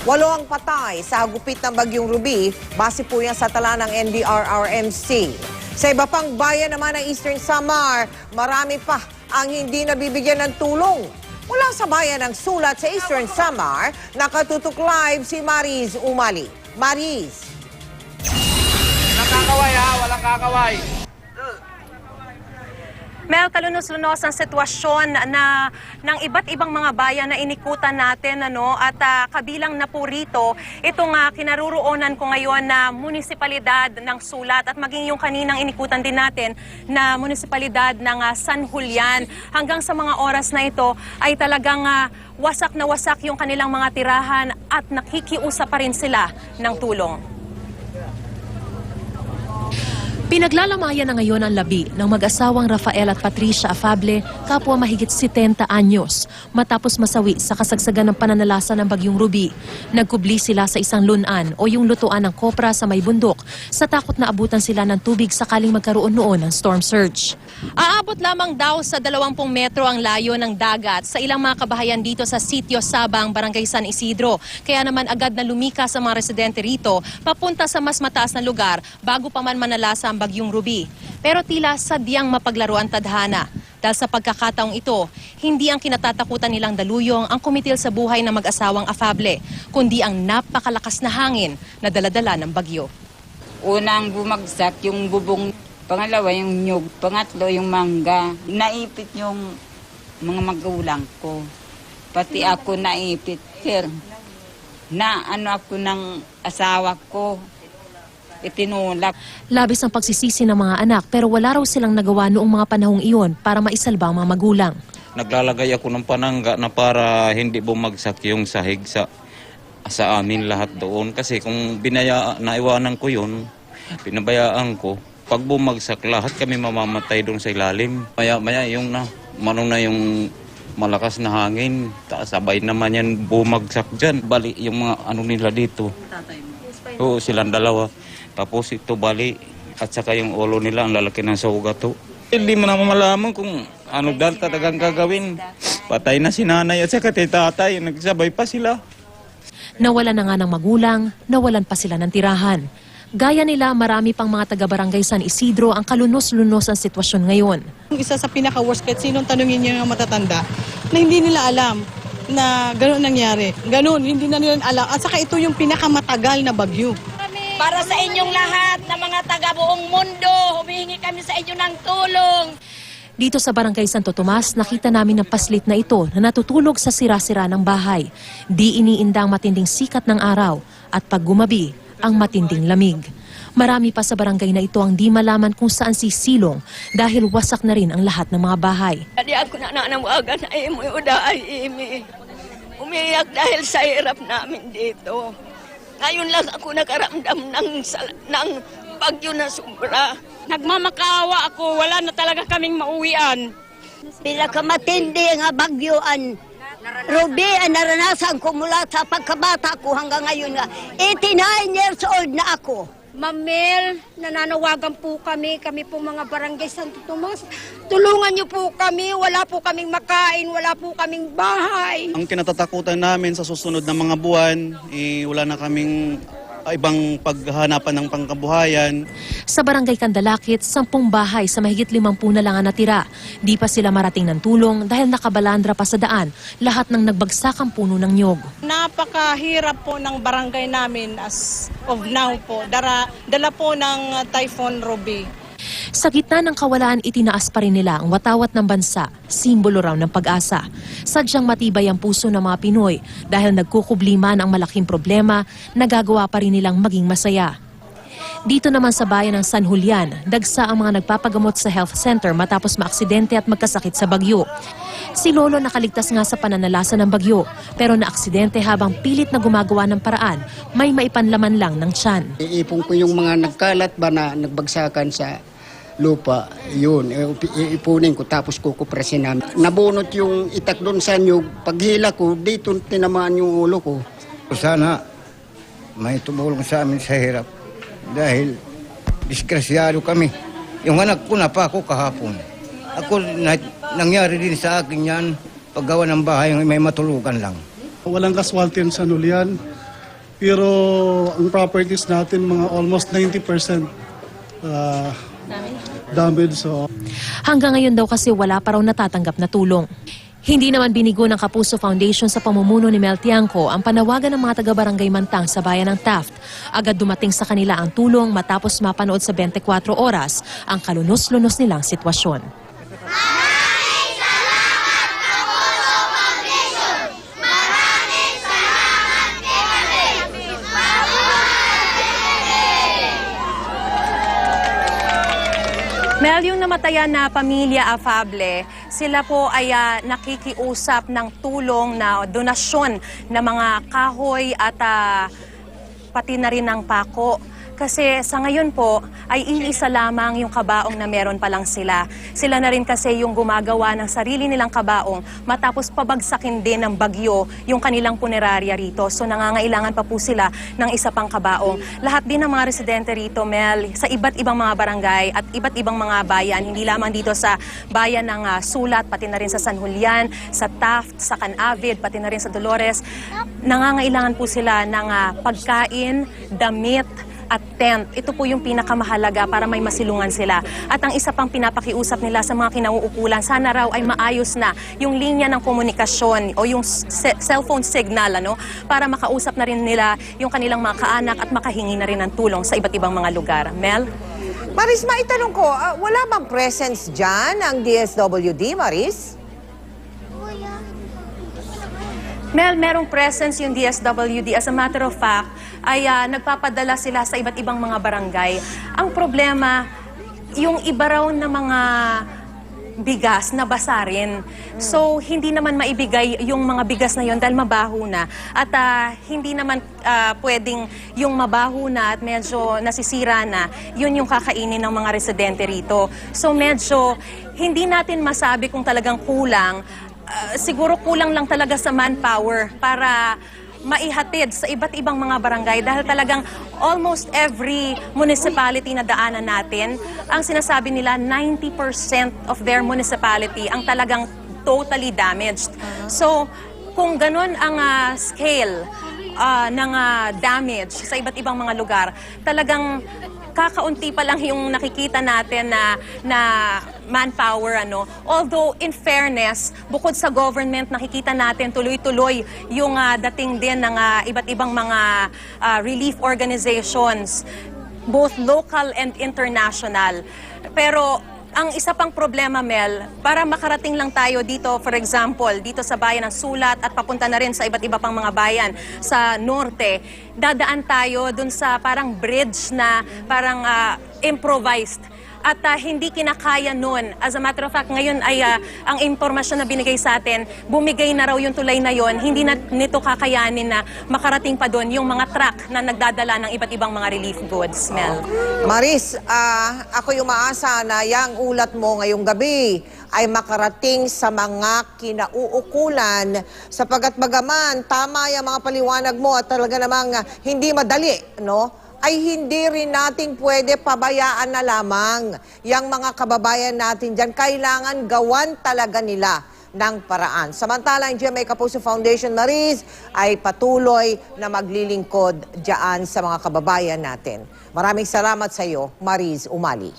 8 ang patay sa hagupit ng Bagyong Ruby, base po yan sa tala ng NDRRMC. Sa iba pang bayan naman ng Eastern Samar, marami pa ang hindi nabibigyan ng tulong. Mula sa bayan ng Sulat sa Eastern Samar, nakatutok live si Mariz Umali. Mariz. Walang kakaway ha, walang kakaway. Mel, kalunos-lunos ang sitwasyon ng iba't ibang mga bayan na inikutan natin, at kabilang na po rito itong kinaruroonan ko ngayon na munisipalidad ng Sulat at maging yung kaninang inikutan din natin na munisipalidad ng San Julian. Hanggang sa mga oras na ito ay talagang wasak na wasak yung kanilang mga tirahan at nakikiusap pa rin sila ng tulong. Pinaglalamayan na ngayon ang labi ng mag-asawang Rafael at Patricia Afable, kapwa mahigit 70 anyos, matapos masawi sa kasagsagan ng pananalasa ng Bagyong Ruby. Nagkubli sila sa isang lunan o yung lutuan ng kopra sa may bundok sa takot na abutan sila ng tubig sakaling magkaroon noon ng storm surge. Aabot lamang daw sa 20 metro ang layo ng dagat sa ilang mga kabahayan dito sa Sitio Sabang, Barangay San Isidro. Kaya naman agad na lumikas ang mga residente rito papunta sa mas mataas na lugar bago pa man manalasa ang Bagyong Ruby. Pero tila sadyang mapaglaro ang tadhana. Dahil sa pagkakataong ito, hindi ang kinatatakutan nilang daluyong ang kumitil sa buhay ng mag-asawang Afable, kundi ang napakalakas na hangin na daladala ng bagyo. Unang bumagsak yung bubong, pangalawa yung nyug, pangatlo yung mangga. Naipit yung mga magulang ko. Pati ako naipit. Sir, na ano ako ng asawa ko. Itinulak. Labis ang pagsisisi ng mga anak pero wala raw silang nagawa noong mga panahong iyon para maisalba ang mga magulang. Naglalagay ako ng panangga na para hindi bumagsak yung sahig sa amin lahat doon. Kasi kung naiwanan ko yun, pinabayaan ko, pag bumagsak lahat kami mamamatay doon sa ilalim. Maya yung manong na yung malakas na hangin, sabay naman yan bumagsak dyan. Bali yung mga nila dito. Oo, silang dalawa. Tapos ito bali at saka yung ulo nila ang lalaki ng sugat to. Hindi mo na malaman kung ano dahil talagang gagawin. Patay na si nanay at saka tatay, nagsabay pa sila. Nawalan na nga ng magulang, nawalan pa sila ng tirahan. Gaya nila, marami pang mga taga-barangay San Isidro ang kalunos-lunos ang sitwasyon ngayon. Isa sa pinaka-worst, kahit sinong tanungin niyo ng matatanda, na hindi nila alam na gano'n nangyari. Gano'n, hindi na nila alam. At saka ito yung pinakamatagal na bagyo. Para sa inyong lahat na mga taga-buong mundo, humihingi kami sa inyo ng tulong. Dito sa Barangay Santo Tomas, nakita namin ang paslit na ito na natutulog sa sira-sira ng bahay. Di iniindang matinding sikat ng araw at pag gumabi, ang matinding lamig. Marami pa sa barangay na ito ang di malaman kung saan sisilong dahil wasak na rin ang lahat ng mga bahay. Hindi ako nananawagan na imo uday imi. Umiyak dahil sa hirap namin dito. Ngayon lang ako nakaramdam ng bagyo na sobra. Nagmamakaawa ako, wala na talaga kaming mauwian. Pinakamatindi nga bagyoan. Ruby, ang naranasan ko mula sa pagkabata ko hanggang ngayon nga. 89 years old na ako. Ma'am Mel, nananawagan po kami po mga Barangay Santo Tomas. Tulungan niyo po kami, wala po kaming makain, wala po kaming bahay. Ang kinatatakutan namin sa susunod na mga buwan, wala na kaming ibang paghahanapan ng pangkabuhayan. Sa Barangay Candalakit, 10 bahay sa mahigit 50 na lang ang natira. Di pa sila marating ng tulong dahil nakabalandra pa sa daan lahat ng nagbagsakang puno ng nyog. Napakahirap po ng barangay namin as of now po. Dala po ng Typhoon Ruby. Sa gitna ng kawalaan, itinaas pa rin nila ang watawat ng bansa, simbolo raw ng pag-asa. Sadyang matibay ang puso ng mga Pinoy dahil nagkukubliman ang malaking problema, nagagawa pa rin nilang maging masaya. Dito naman sa bayan ng San Julian, dagsa ang mga nagpapagamot sa health center matapos maaksidente at magkasakit sa bagyo. Si Lolo nakaligtas nga sa pananalasa ng bagyo, pero naaksidente habang pilit na gumagawa ng paraan, may maipanlaman lang ng tiyan. Iipon ko yung mga nagkalat ba na nagbagsakan sa lupa, yun, ipunin ko tapos kukupresin namin. Nabunot yung itak doon sa nyug, paghila ko, dito tinamaan yung ulo ko. Sana may tumulong sa amin sa hirap dahil disgrasyado kami. Yung anak ko na pa ako kahapon. Ako, nangyari din sa akin yan, paggawa ng bahay, may matulugan lang. Walang kaswalty sa Nulian. Pero ang properties natin mga almost 90% damage. So. Hanggang ngayon daw kasi wala pa raw natatanggap na tulong. Hindi naman binigo ng Kapuso Foundation sa pamumuno ni Mel Tiangco ang panawagan ng mga taga-barangay Mantang sa bayan ng Taft. Agad dumating sa kanila ang tulong matapos mapanood sa 24 oras ang kalunos-lunos nilang sitwasyon. Mel, yung namatayan na pamilya Afable, sila po ay nakikiusap ng tulong na donasyon ng mga kahoy at pati na rin ng pako. Kasi sa ngayon po ay iisa lamang yung kabaong na meron pa lang sila. Sila na rin kasi yung gumagawa ng sarili nilang kabaong matapos pabagsakin din ng bagyo yung kanilang punerarya rito. So nangangailangan pa po sila ng isa pang kabaong. Lahat din ng mga residente rito, Mel, sa iba't ibang mga barangay at iba't ibang mga bayan, hindi lamang dito sa bayan ng Sulat, pati na rin sa San Julian, sa Taft, sa Canavid, pati na rin sa Dolores, nangangailangan po sila ng pagkain, damit, at tent. Ito po yung pinakamahalaga para may masilungan sila. At ang isa pang pinapakiusap nila sa mga kinauukulan, sana raw ay maayos na yung linya ng komunikasyon o yung cellphone signal, para makausap na rin nila yung kanilang mga kaanak at makahingi na rin ng tulong sa iba't ibang mga lugar. Mel? Maris, maitanong ko, wala bang presence dyan ang DSWD, Maris? Mel, merong presence yung DSWD. As a matter of fact, ay nagpapadala sila sa iba't ibang mga barangay. Ang problema, yung iba raw na mga bigas na basa rin. So, hindi naman maibigay yung mga bigas na yon dahil mabaho na. At hindi naman pwedeng yung mabaho na at medyo nasisira na, yun yung kakainin ng mga residente rito. So, medyo hindi natin masabi kung talagang kulang. Siguro kulang lang talaga sa manpower para maihatid sa iba't ibang mga barangay dahil talagang almost every municipality na daanan natin, ang sinasabi nila 90% of their municipality ang talagang totally damaged. So, kung ganun ang scale ng damage sa iba't ibang mga lugar, talagang kakaunti pa lang yung nakikita natin na manpower. Although, in fairness, bukod sa government, nakikita natin tuloy-tuloy yung dating din ng iba't ibang mga relief organizations, both local and international. Pero ang isa pang problema, Mel, para makarating lang tayo dito, for example, dito sa bayan ng Sulat at papunta na rin sa iba't iba pang mga bayan sa norte, dadaan tayo dun sa parang bridge na parang improvised. At hindi kinakaya nun. As a matter of fact, ngayon ay ang impormasyon na binigay sa atin, bumigay na raw yung tulay na yon, hindi na nito kakayanin na makarating pa doon yung mga truck na nagdadala ng iba't ibang mga relief goods, Mel. Maris, ako yung maasa na yung ulat mo ngayong gabi ay makarating sa mga kinauukulan sapagat bagaman tama yung mga paliwanag mo at talaga namang hindi madali, ay hindi rin natin pwede pabayaan na lamang yung mga kababayan natin dyan. Kailangan gawan talaga nila ng paraan. Samantalang GMA Kapuso Foundation, Maris, ay patuloy na maglilingkod dyan sa mga kababayan natin. Maraming salamat sa iyo, Maris Umali.